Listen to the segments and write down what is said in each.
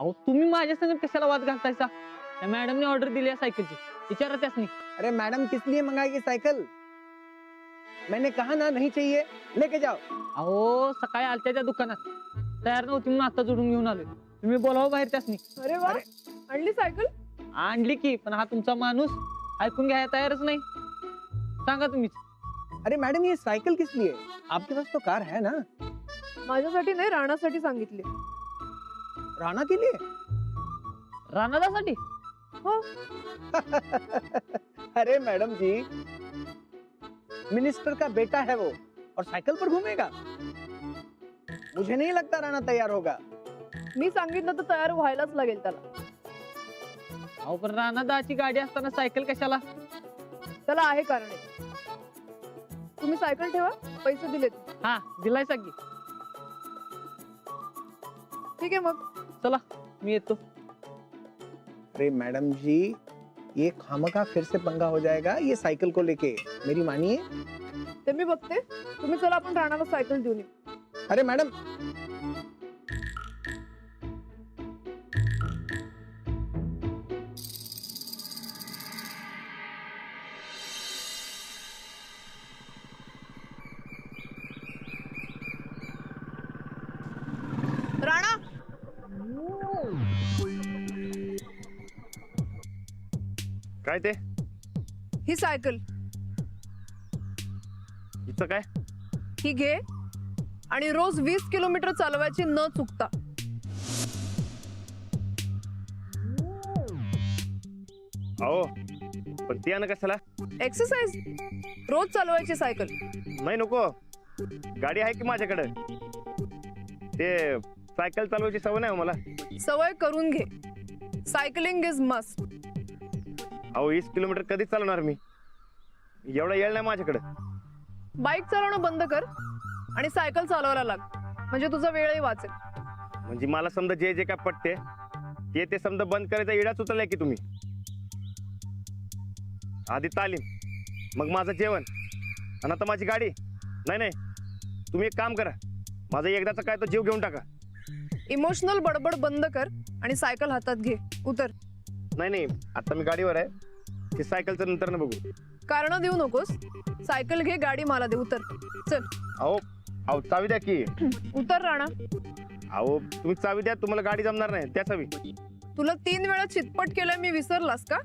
अहो तुम्ही माझ्या संग कशाला वाद घालतायसा? त्या मॅडमने ऑर्डर दिली आहे सायकलची, विचारा त्यासनी. अरे मैडम किस लिए मंगाएगी साइकिल? मैंने कहा ना नहीं चाहिए, लेके जाओ. अहो सकाळी आलत्या त्या दुकानात, तयार नव्हती म्हणून आता जोडून घेऊन आलोय. तुम्ही बोलावा बाहेर त्यासनी. अरे वा, आणली सायकल. आणली की, पण हा तुमचा माणूस ऐकून घ्यायला तयारच नाही. सांगा तुम्हीच. अरे मैडम ये साइकिल किस लिए? आपके पास तो कार है ना. माझ्यासाठी नाही, राणासाठी सांगितली. राणा के लिए. रानादासाठी. हो. अरे मैडम जी, मिनिस्टर का बेटा है वो और साइकिल पर घूमेगा. मुझे नहीं लगता राणा तैयार होगा. मी सांगितलं तर तयार व्हायलाच लागेल त्याला. अहो पण रानादाची गाडी असताना सायकल कशाला? त्याला आहे कारण आहे. तुम्ही सायकल ठेवा, पैसे दिलेत. हा दिलाय की. ठीक आहे मग. चला मी येतो. अरे मैडम जी, ये खामखा फिर से पंगा हो जाएगा ये साइकिल को लेके. मेरी मानिए. ते मी बघते. तुम्ही चला, आपण राणाला सायकल देऊन येऊ. अरे मैडम. राणा, काय ते ही सायकल हिचं काय? ही घे आणि रोज 20 किलोमीटर चालवायची न चुकता. अहो पण ती ना कशाला? एक्सरसाइज. रोज चालवायची सायकल. नाही नको, गाडी आहे की माझ्याकडे. ते सायकल चालवायची सवय नाही हो मला. सवय करून घे. Cycling is must. अहो 20 किलोमीटर कधी चालवणार मी? एवढा येळ नाही माझ्याकडे. बाईक चालवणं बंद कर आणि सायकल चालवायला लाग, म्हणजे तुझा वेळही वाचेल. म्हणजे मला समजा जे जे काय पटते ते समजा बंद करायचा इडाच उचललाय की तुम्ही. आधी तालीम, मग माझं जेवण, आणि आता माझी गाडी. नाही नाही, तुम्ही एक काम करा, माझा एकदाचा काय तो जीव घेऊन टाका. इमोशनल बडबड बंद कर आणि सायकल हातात घे. उतर. नाही नाही, आता मी गाडीवर आहे. ते सायकलचं नंतर ना बघू. कारण देऊ नकोस. सायकल घे, गाडी मला दे. उतर. चल. अहो अहो चावी द्या की. उतर राणा. अहो तुम्ही चावी द्या, तुम्हाला गाडी जमणार नाही त्या चावी. तुला 3 वेळा चितपट केलं, मी विसरलास का?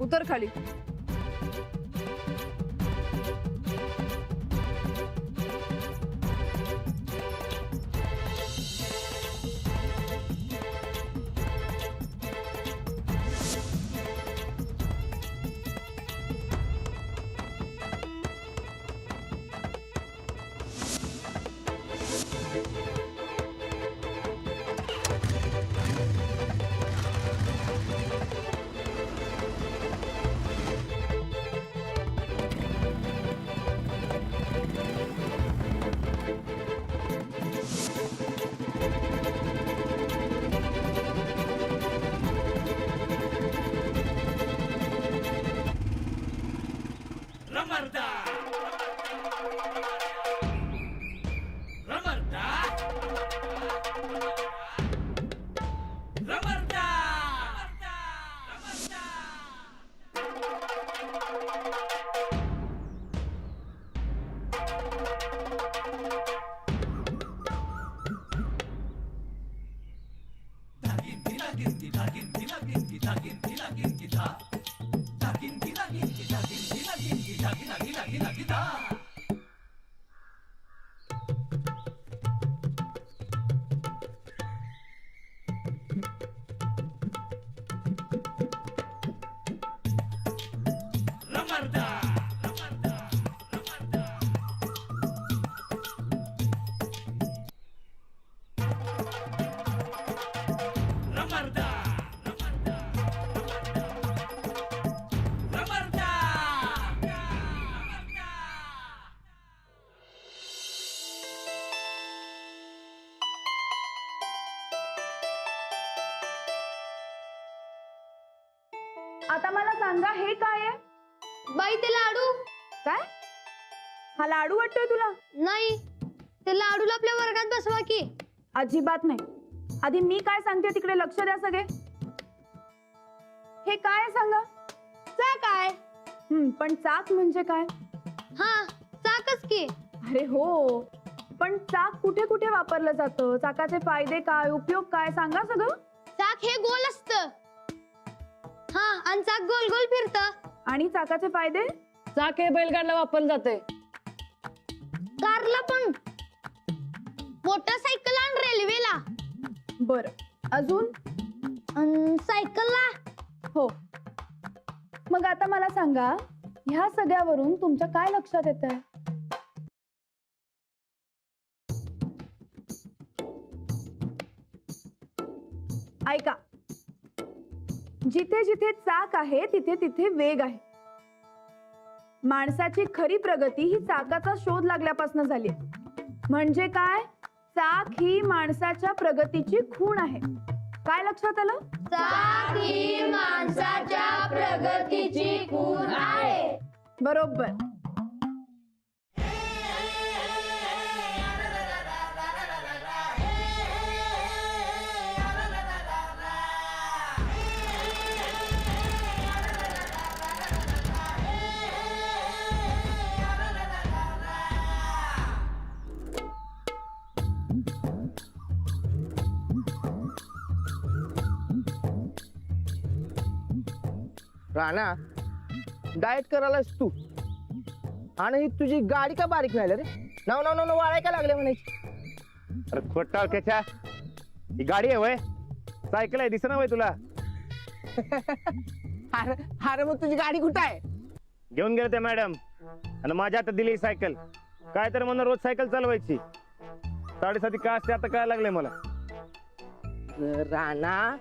उतर खाली. आता मला सांगा हे काय आहे? बाई ते लाडू. काय? हा लाडू वाटतोय तुला? नाही, ते लाडूला आपल्या वर्गात बसवा की. अजिबात नाही. आधी मी काय सांगते तिकडे लक्ष द्या सगळे. हे काय आहे सांगा? चाक आहे. पण चाक म्हणजे काय? हा, चाकच की. अरे हो, पण चाक कुठे कुठे वापरलं जातं? चाकाचे फायदे काय, उपयोग काय, सांगा सगळं. चाक हे गोल असतं. हा, आणि चाक गोल गोल फिरतं. आणि चाकाचे फायदे? चाक हे बैलगाडीला वापरलं जाते. कारला पण, मोटरसायकल आणि रेल्वेला. बर, अजून? सायकलला. हो. मग आता मला सांगा, ह्या सगळ्यावरून तुमच्या काय लक्षात येत आहे? ऐका, जिथे जिथे चाक आहे तिथे तिथे वेग आहे. माणसाची खरी प्रगती ही चाकाचा शोध लागल्यापासून झाली. म्हणजे काय? चाक ही माणसाच्या प्रगतीची खूण आहे. काय लक्षात आलं? चाक ही माणसाच्या प्रगतीची खूण आहे. बरोबर. राणा, डाएट करायलास तू आणि ही तुझी गाडी का बारीक व्हायला रे? नाव नाव नाव वाळाय का लागले म्हणायची? अरे खोटा त्याच्या ही गाडी आहे वय, सायकल आहे, दिसना वय तुला? अरे अरे मग तुझी गाडी कुठं आहे? घेऊन गेले ते मॅडम आणि माझ्या आता दिली सायकल. काय तर म्हणून रोज सायकल चालवायची. 7:30 का असते आता काय लागले मला. राणा,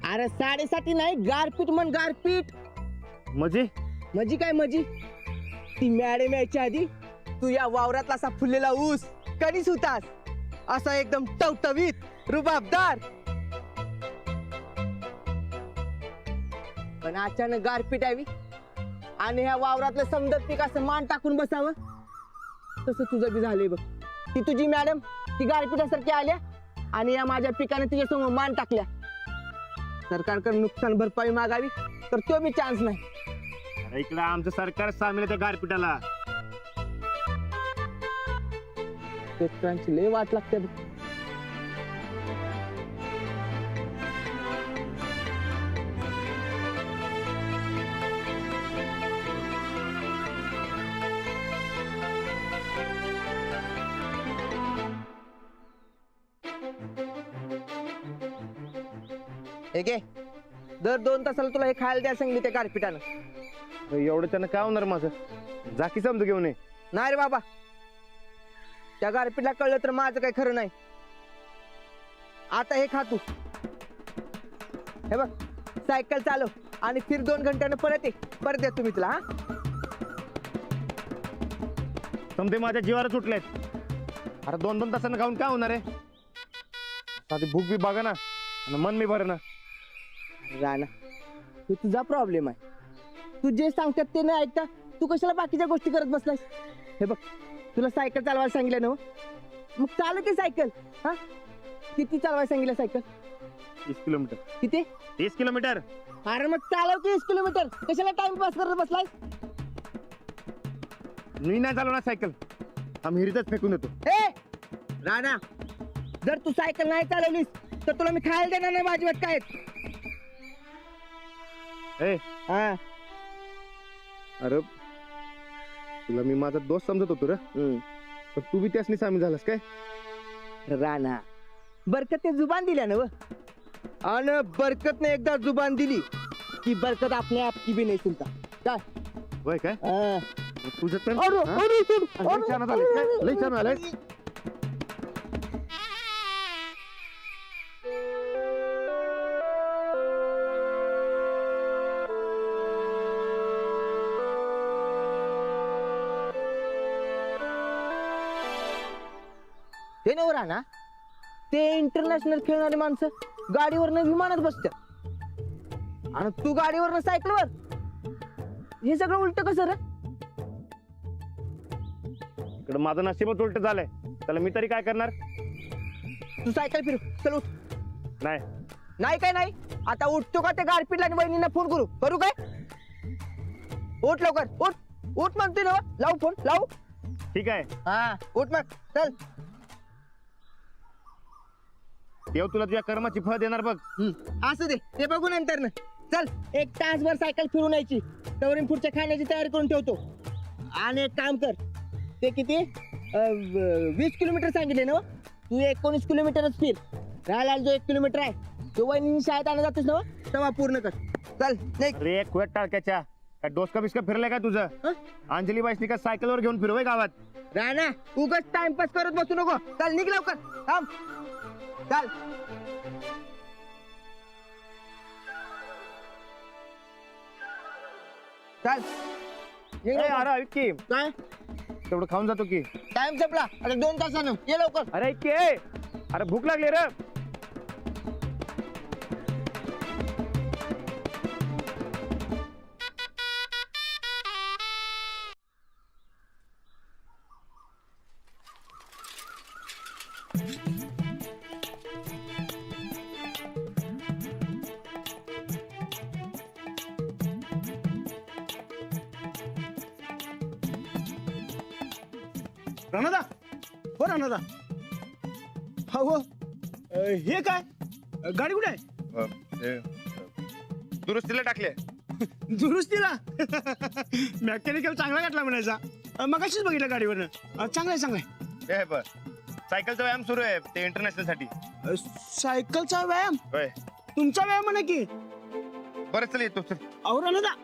अरे 7:30 नाही, गारपीट म्हण, गारपीट. म्हणजे मजी काय मजी? ती मॅडम यायच्या आधी तू या वावरातला असा फुललेला ऊस कधीच होतास, असा एकदम टवटवीत रुबाबदार. पण अचानक गारपीट यावी आणि ह्या वावरातलं समजत पीक असं मान टाकून बसावं, तसं तुझं बी झालंय बघ. ती तुझी मॅडम ती गारपिटासारखी आल्या आणि या माझ्या पिकाने तुझ्यासमोर मान टाकल्या. सरकारकडे नुकसान भरपाई मागावी तर तो बी चान्स नाही. अरे इकडं आमचं सरकार सामील आहे त्या गारपिटाला. शेतकऱ्यांची लय वाट लागते बघ. हे घे, दर 2 तासाला तुला हे खायला द्या सांगली त्या गारपिटानं. एवढं त्यानं काय होणार माझं? जाकी समजू घेऊन ये. नाही रे बाबा, त्या गारपीटला कळलं तर माझं काही खरं नाही. आता हे खा तू. हे बघ, सायकल चालव आणि फिर 2 घंट्यानं परत ये. परत देतो मी तुला. हा, समजे माझ्या जीवावर सुटलेत. अरे 2-2 तासानं खाऊन काय होणार आहे? साधी भूक बी बघा ना आणि मन मी भर ना. राणा, तू तुझा प्रॉब्लेम आहे. तू जे सांगतात ते नाही ऐकता तू कशाला बाकीच्या गोष्टी करत बसलास? हे बघ, तुला सायकल चालवायला सांगितलं ना, मग चालव की सायकल. हा, किती चालवायला सांगितलं सायकल? 30 किलोमीटर. किती? 30 किलोमीटर. अरे मग चालव की 20 किलोमीटर. कशाला टाइमपास करत बसलाय? मी नाही चालवणार सायकल, आम्ही हिरीतच फेकून देतो. ए राणा, जर तू सायकल नाही चालवलीस तर तुला मी खायला देणार नाही माझी वाट काय. ए हा, अरे तुला मी माझा दोस्त समजत होतो रे, पण तू बी त्यासनी सामील झालास काय? राणा, बरकत ने जुबान दिल्या ना व, आणि बरकतने एकदा जुबान दिली की बरकत अपने आप की भी नहीं सुनता. काय वय काय हा. तुझं तर अरे, हा? अरे, लय छान झालंय काय? लय छान झालंय. ते नव राणा, ते इंटरनॅशनल खेळणारी माणसं गाडीवरनं विमानात बसतात. आणि तू गाडीवर सायकलवर, हे सगळं उलट कसं रे? इकडं माझं नशीबच उलट झालंय, त्याला मी तरी काय करणार? तू सायकल फिरू, चल उठ. नाही नाही काय नाही, आता उठतो का त्या गारपीटला आणि वहिनींना फोन करू करू काय? उठ लवकर, उठ उठ म्हणतोय ना, लावू फोन लावू. ठीक आहे, हा उठ मग चल. देव तुला तुझ्या कर्माची फळ देणार बघ. असू दे, ते बघू नंतर ना. चल 1 तासभर सायकल फिरून यायची, तवरीन पुढच्या खाण्याची तयारी करून ठेवतो. आणि एक काम कर, ते किती 20 किलोमीटर सांगितले ना, तू 19 किलोमीटरच फिर. राहिला जो 1 किलोमीटर आहे तो वहिनी शाळेत आणला जातोस ना, तेव्हा पूर्ण कर. चल नाही अरे खुयात टाळक्याच्या काय डोसका बिस्का फिरलाय का तुझं? अंजली बाईसनी का सायकलवर घेऊन फिरवाय गावात? राणा, उगाच टाइमपास करत बसू नको. चल निघ लवकर, थांब. चल चल निघ ए, लवकर. अरे ऐक की, काय तेवढं खाऊन जातो की. टाइम संपला, आता 2 तासानं ये लवकर. अरे ऐक की, ए. अरे भूक लागली रे. राणादा, हो राणादा. हो हे काय गाडी कुठे आहे? दुरुस्तीला टाकले. दुरुस्तीला? मेकॅनिकल चांगला घातला म्हणायचा, मग कशीच बघितलं गाडीवरनं. चांगलाय चांगलाय. हे बघ, सायकलचा व्यायाम सुरू आहे ते इंटरनॅशनल साठी. सायकलचा व्यायाम? होय. तुमचा व्यायाम म्हणा की. बरं चल येतो चल. अहो राणादा,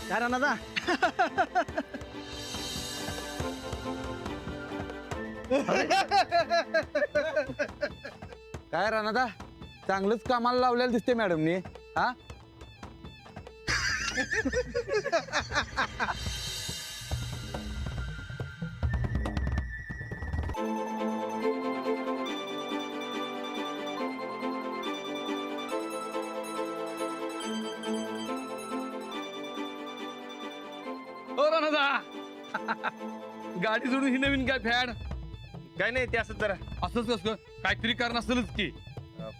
काय राणादा? काय राणादा, चांगलंच कामाला लावलेलं दिसते मॅडमनी. हा हो राणादा, गाडी जोडून ही नवीन काय फॅड? काय नाही, ते असंच जरा असंच कसं काहीतरी कारण असेलच की.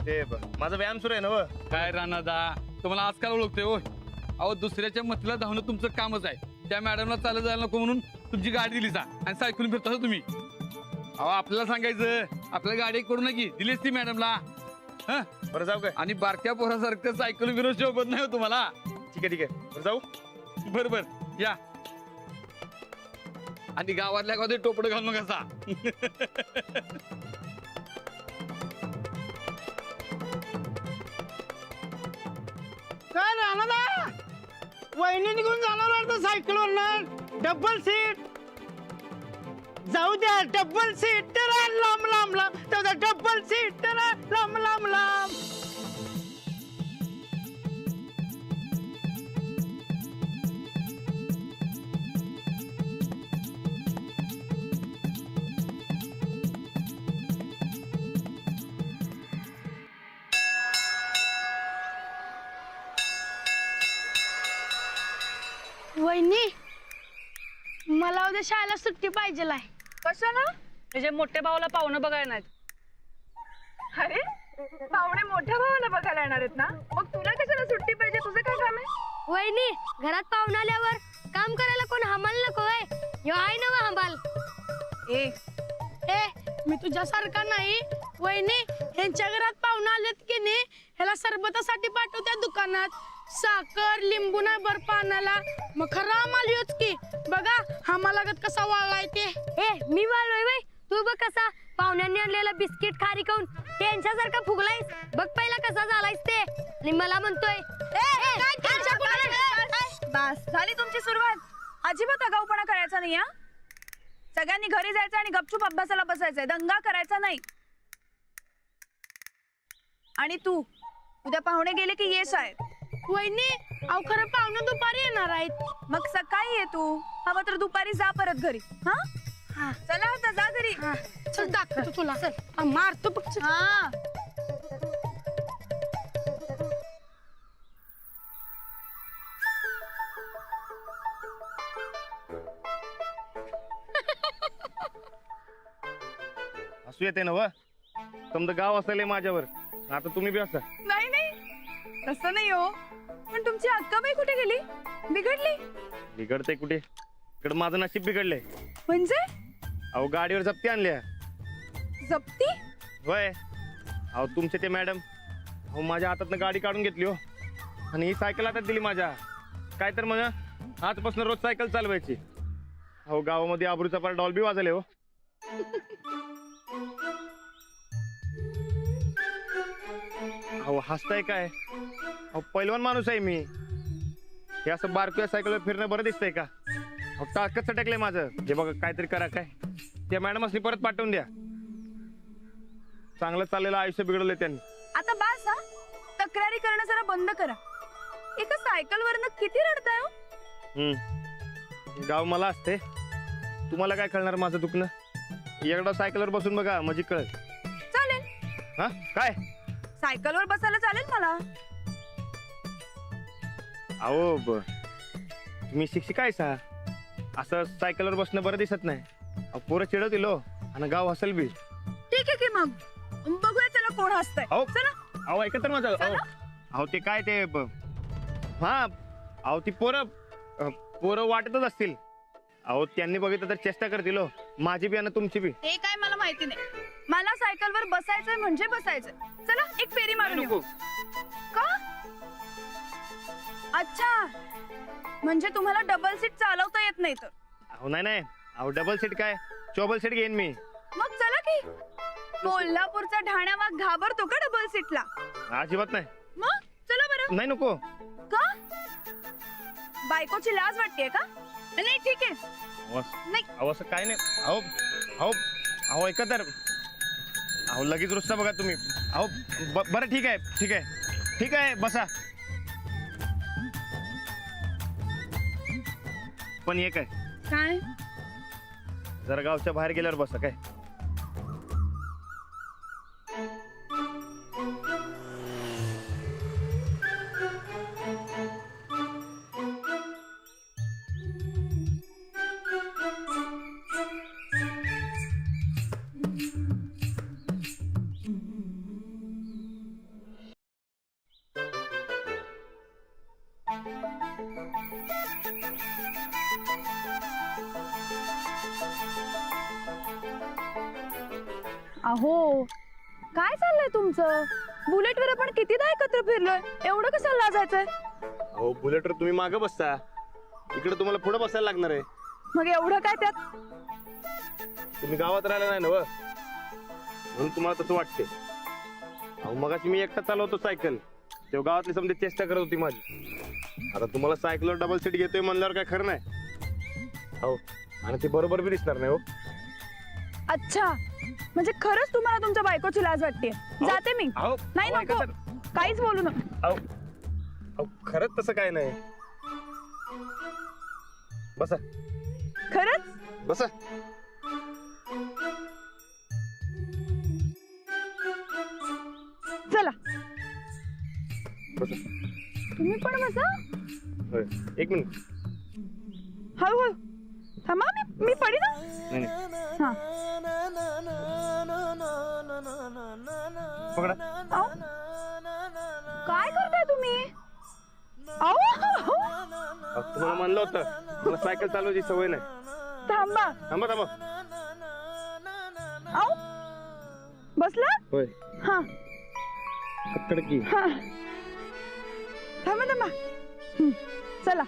ते बघ, माझा व्यायाम सुरू आहे ना व. काय राणादा, तुम्हाला आजकाल ओळखतोय हो. अहो दुसऱ्याच्या मतीला धावणं तुमचं कामच आहे. त्या मॅडमला चालत जायला नको म्हणून तुमची गाडी दिली जा आणि सायकलून फिरता तुम्ही. अहो आपल्याला सांगायचं, आपल्या गाडी करू नकी दिलीच ती मॅडमला. हं, बरं जाऊ काय? आणि बारक्या पोरासारखं सायकल फिरून शोभत नाही हो तुम्हाला. ठीक आहे ठीक आहे, बरं जाऊ. बर या. आणि गावातल्या गावात टोपडं घालून कसा. काय राणादा, वहिनी निघून जाणार वाटतं सायकलवर. डबल सीट जाऊ द्या, डबल सीट तर लांब लांब लांब, तर डबल सीट तर लांब लांब लांब. वहिनी, मला उद्या शाळेला सुट्टी पाहिजे. कशाला? त्याच्या मोठ्या भावाला पाहुणं बघायला नाहीत. अरे पाहुणे मोठ्या भावाला बघायला येणार आहेत ना, मग तुला कशाला सुट्टी पाहिजे? तुझं काय काम आहे? वहिनी, घरात पाहुणा आल्यावर काम करायला कोण हमाल नको आहे? ह्यो आहे ना हमाल. ए मी तुझ्यासारखा नाही वहिनी. ह्यांच्या घरात पाहुणा आलेत की नाही, ह्याला सरबतासाठी पाठवत्या दुकानात. साखर लिंबू नाही बर्फ आणायला. मग खरं आम्हाला योच की बघा हमालागत कसा वाळलाय ते. ए मी वाळलोय बाई, तू बघ कसा पाहुण्यांनी आणलेला बिस्किट खारी खाऊन त्यांच्यासारखा फुगलायस. बघ पहिला कसा झालायस ते. आणि मला म्हणतोय बस झाली तुमची सुरुवात. अजिबात आगाऊपणा करायचा नाही. हा, सगळ्यांनी घरी जायचं आणि गपचूप अभ्यासाला बसायचंय, दंगा करायचा नाही. आणि तू उद्या पाहुणे गेले की ये शाळेत. वहिनी, अहो खरं पाहुणे दुपारी येणार आहेत. मग सकाळी ये तू, हवं तर दुपारी जा परत घरी. हा चला आता जा घरी. चल दाखवतो तुला. चल मारतो बघ. हा हसू येते ना व समजा गाव असेल माझ्यावर आता तुम्ही बी असा नाही नाही तसं नाही हो, पण तुमची अक्काबाई कुठे गेली? बिघडली बिघडते कुठे, इकडे माझं नशीब बिघडलंय. म्हणजे? अहो गाडीवर जप्ती आणल्या. जप्ती? होय. अहो तुमचे ते मॅडम अहो माझ्या हातातनं गाडी काढून घेतली हो, आणि ही सायकल हातात दिली माझ्या. काय तर मग आजपासून रोज सायकल चालवायची. अहो गावामध्ये आबरूचा पार डॉल्बी वाजले हो. अहो हसताय काय? अहो पैलवान माणूस आहे मी. हे असं बारक्या सायकलवर फिरणं बरं दिसतंय का? अहो टाकच सटकलंय माझं. हे बघा काहीतरी करा काय, त्या मॅडम असली परत पाठवून द्या. चांगलं चाललेलं आयुष्य बिघडवलंय त्यांनी. आता बास हा, तक्रारी करणं जरा बंद करा. एका सायकल वरनं किती रडताय हो? गाव मला असते, तुम्हाला काय कळणार माझं दुखणं? एकदा सायकलवर बसून बघा म्हणजे कळ. चालेल. हा काय? सायकलवर बसायला चालेल मला. अहो तुम्ही शिक्षिका आहे सा, असं सायकलवर बसणं बरं दिसत नाही. अहो पोरं चिडवतील हो आणि गाव हसल बी. ठीक आहे की मग बघूया त्याला कोण हसतंय. अहो चला. अहो ऐकत तर माझं. अहो ते काय ते हा अहो ती पोरं वाटतच असतील. अहो त्यांनी बघितलं तर चेष्टा करतील हो, माझी बी आणि तुमची बी. हे काय मला माहिती नाही. मला सायकलवर बसायचंय म्हणजे बसायचंय. चला एक फेरी मारून नको. येऊ. का? अच्छा, म्हणजे तुम्हाला डबल सीट चालवता येत नाही तर? अहो नाही अहो डबल सीट काय, चोबल सीट घेईन मी. मग चला की. कोल्हापूरचा ढाण्या वाघ घाबरतो का डबल सीटला? अजिबात नाही. मग चला बरं. नाही नको. का? बायकोची लाज वाटतेय का? नाही ठीक आहे. नाही. अहो असं काय नाही. अहो अहो अहो ऐका तर. अहो लगेच रुसता बघा तुम्ही. अहो बरं ठीक आहे बसा. पण एक आहे, काय? जरा गावच्या बाहेर गेल्यावर बसा काय. अहो काय चाललंय तुमचं? बुलेटवर आपण कितीदा एकत्र फिरलोय, एवढं कशाला लाजायचंय? अहो बुलेटवर तुम्ही मागं बसता, इकडे तुम्हाला पुढे बसायला लागणार आहे. मग एवढं काय त्यात? तुम्ही गावात राहिला नाही ना व, म्हणून तुम्हाला तसं वाटते. अहो मगाशी मी एकटा चालवतो सायकल, तेव्हा गावातली समजा चेष्टा करत होती माझी. आता तुम्हाला सायकलवर डबल सीट घेतोय म्हणल्यावर काय खरं नाही. हो आणि ते बरोबर बी दिसणार नाही हो. अच्छा, म्हणजे खरंच तुम्हाला तुमच्या बायकोची लाज वाटते? जाते मी. अहो नाही अहो, नको, ऐका तर. काहीच बोलू नका. अहो खरंच तसं काय नाही. बसा खरंच? बसा. चला बसा. तुम्ही पण बसा. होय. एक मिनिट. हळूहळू थांबा. मी पडी ना. नाही नाही. हा. पकडा. अहो, काय करताय तुम्ही? अहो, अहो, तुम्हाला म्हणलं होतं मला सायकल चालवायची सवय नाही. थांबा. थांबा थांबा. अहो, बसला? होय. हा कडकी. हा. थांबा. चला